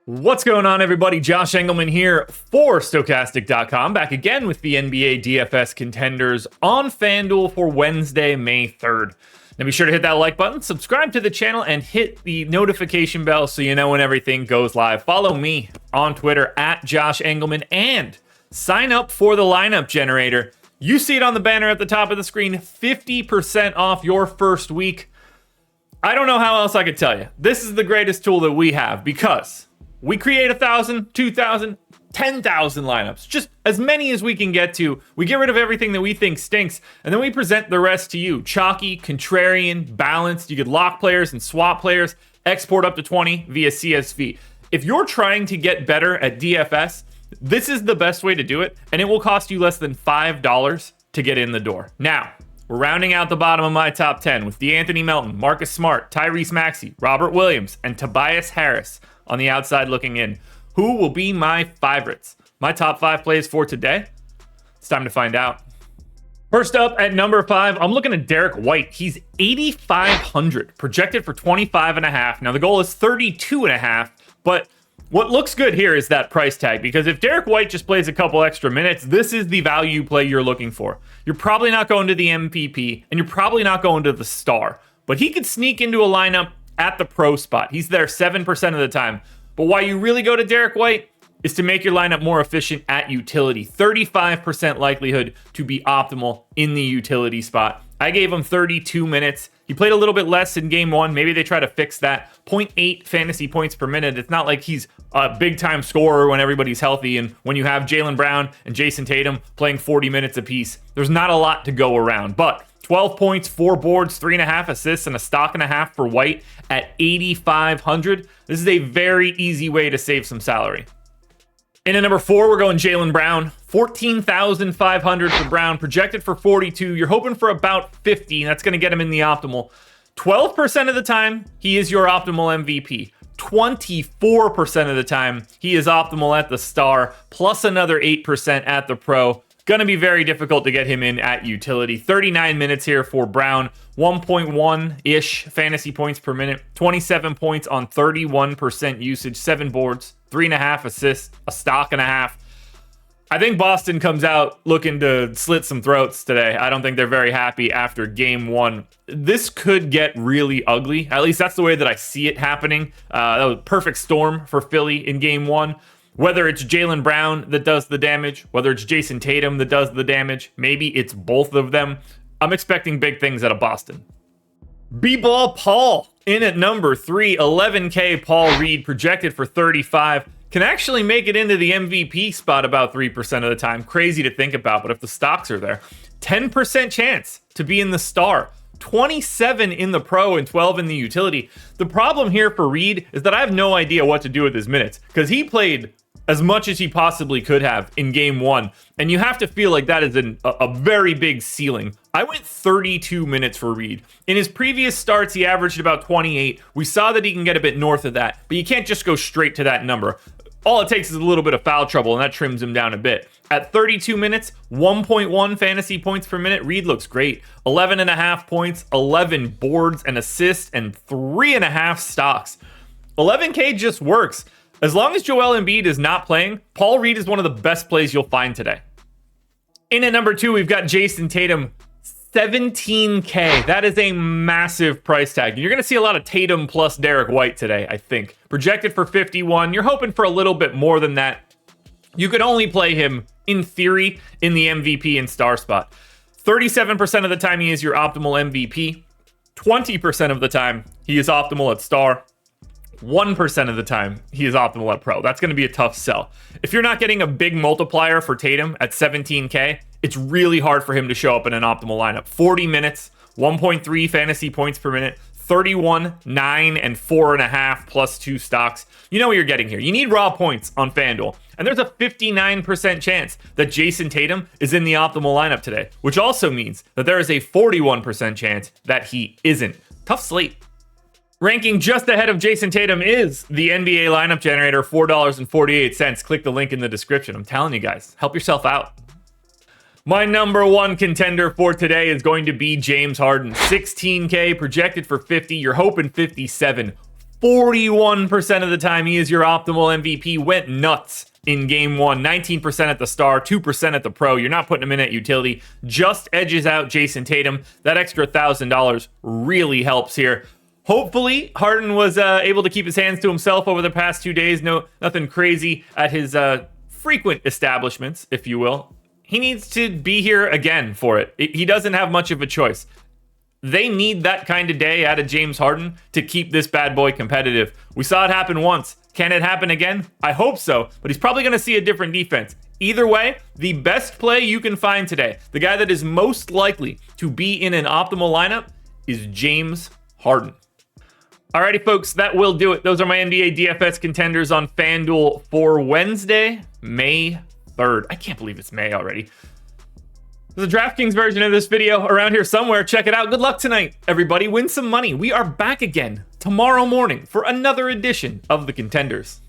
What's going on, everybody? Josh Engleman here for Stokastic.com, back again with the NBA DFS contenders on FanDuel for Wednesday, May 3rd. Now be sure to hit that like button, subscribe to the channel, and hit the notification bell so you know when everything goes live. Follow me on Twitter at Josh Engleman and sign up for the lineup generator. You see it on the banner at the top of the screen, 50% off your first week. I don't know how else I could tell you. This is the greatest tool that we have because we create 1,000, 2,000, 10,000 lineups, just as many as we can get to. We get rid of everything that we think stinks, and then we present the rest to you. Chalky, contrarian, balanced. You could lock players and swap players, export up to 20 via CSV. If you're trying to get better at DFS, this is the best way to do it, and it will cost you less than $5 to get in the door. Now, we're rounding out the bottom of my top 10 with DeAnthony Melton, Marcus Smart, Tyrese Maxey, Robert Williams, and Tobias Harris on the outside looking in. Who will be my favorites? My top 5 plays for today? It's time to find out. First up at number 5, I'm looking at Derrick White. He's 8,500, projected for 25.5. Now the goal is 32.5, but what looks good here is that price tag, because if Derrick White just plays a couple extra minutes, this is the value play you're looking for. You're probably not going to the MVP, and you're probably not going to the star, but he could sneak into a lineup at the pro spot. He's there 7% of the time. But why you really go to Derrick White is to make your lineup more efficient at utility. 35% likelihood to be optimal in the utility spot. I gave him 32 minutes. He played a little bit less in game 1. Maybe they try to fix that. 0.8 fantasy points per minute. It's not like he's a big time scorer when everybody's healthy. And when you have Jaylen Brown and Jayson Tatum playing 40 minutes apiece, there's not a lot to go around. But 12 points, 4 boards, 3.5 assists, and a stock and a half for White at 8,500. This is a very easy way to save some salary. In at number 4, we're going Jaylen Brown. 14,500 for Brown, projected for 42. You're hoping for about 50. That's going to get him in the optimal. 12% of the time, he is your optimal MVP. 24% of the time, he is optimal at the star, plus another 8% at the pro. Going to be very difficult to get him in at utility. 39 minutes here for Brown. 1.1-ish fantasy points per minute. 27 points on 31% usage. 7 boards. 3.5 assists. A stock and a half. I think Boston comes out looking to slit some throats today. I don't think they're very happy after game 1. This could get really ugly. At least that's the way that I see it happening. That was a perfect storm for Philly in game 1. Whether it's Jaylen Brown that does the damage, whether it's Jayson Tatum that does the damage, maybe it's both of them. I'm expecting big things out of Boston. B-Ball Paul in at number 3, 11K Paul Reed, projected for 35. Can actually make it into the MVP spot about 3% of the time. Crazy to think about, but if the stocks are there. 10% chance to be in the star. 27 in the pro and 12 in the utility. The problem here for Reed is that I have no idea what to do with his minutes, because he played as much as he possibly could have in game 1. And you have to feel like that is a very big ceiling. I went 32 minutes for Reed. In his previous starts, he averaged about 28. We saw that he can get a bit north of that, but you can't just go straight to that number. All it takes is a little bit of foul trouble, and that trims him down a bit. At 32 minutes, 1.1 fantasy points per minute, Reed looks great. 11.5 points, 11 boards and assists, and 3.5 stocks. 11K just works. As long as Joel Embiid is not playing, Paul Reed is one of the best plays you'll find today. In at number 2, we've got Jayson Tatum. 17K. That is a massive price tag. You're going to see a lot of Tatum plus Derrick White today, I think. Projected for 51. You're hoping for a little bit more than that. You could only play him, in theory, in the MVP and star spot. 37% of the time, he is your optimal MVP. 20% of the time, he is optimal at star. 1% of the time, he is optimal at pro. That's going to be a tough sell. If you're not getting a big multiplier for Tatum at 17K, it's really hard for him to show up in an optimal lineup. 40 minutes, 1.3 fantasy points per minute, 31, 9, and 4.5 plus 2 stocks. You know what you're getting here. You need raw points on FanDuel. And there's a 59% chance that Jayson Tatum is in the optimal lineup today, which also means that there is a 41% chance that he isn't. Tough slate. Ranking just ahead of Jayson Tatum is the NBA lineup generator, $4.48. Click the link in the description. I'm telling you guys, help yourself out. My number 1 contender for today is going to be James Harden. 16K projected for 50. You're hoping 57. 41% of the time he is your optimal MVP. Went nuts in game 1. 19% at the star, 2% at the pro. You're not putting him in at utility. Just edges out Jason Tatum. That extra $1,000 really helps here. Hopefully, Harden was able to keep his hands to himself over the past 2 days. Nothing crazy at his frequent establishments, if you will. He needs to be here again for it. He doesn't have much of a choice. They need that kind of day out of James Harden to keep this bad boy competitive. We saw it happen once. Can it happen again? I hope so, but he's probably going to see a different defense. Either way, the best play you can find today, the guy that is most likely to be in an optimal lineup, is James Harden. Alrighty, folks, that will do it. Those are my NBA DFS contenders on FanDuel for Wednesday, May 3rd. I can't believe it's May already. There's a DraftKings version of this video around here somewhere. Check it out. Good luck tonight, everybody. Win some money. We are back again tomorrow morning for another edition of the Contenders.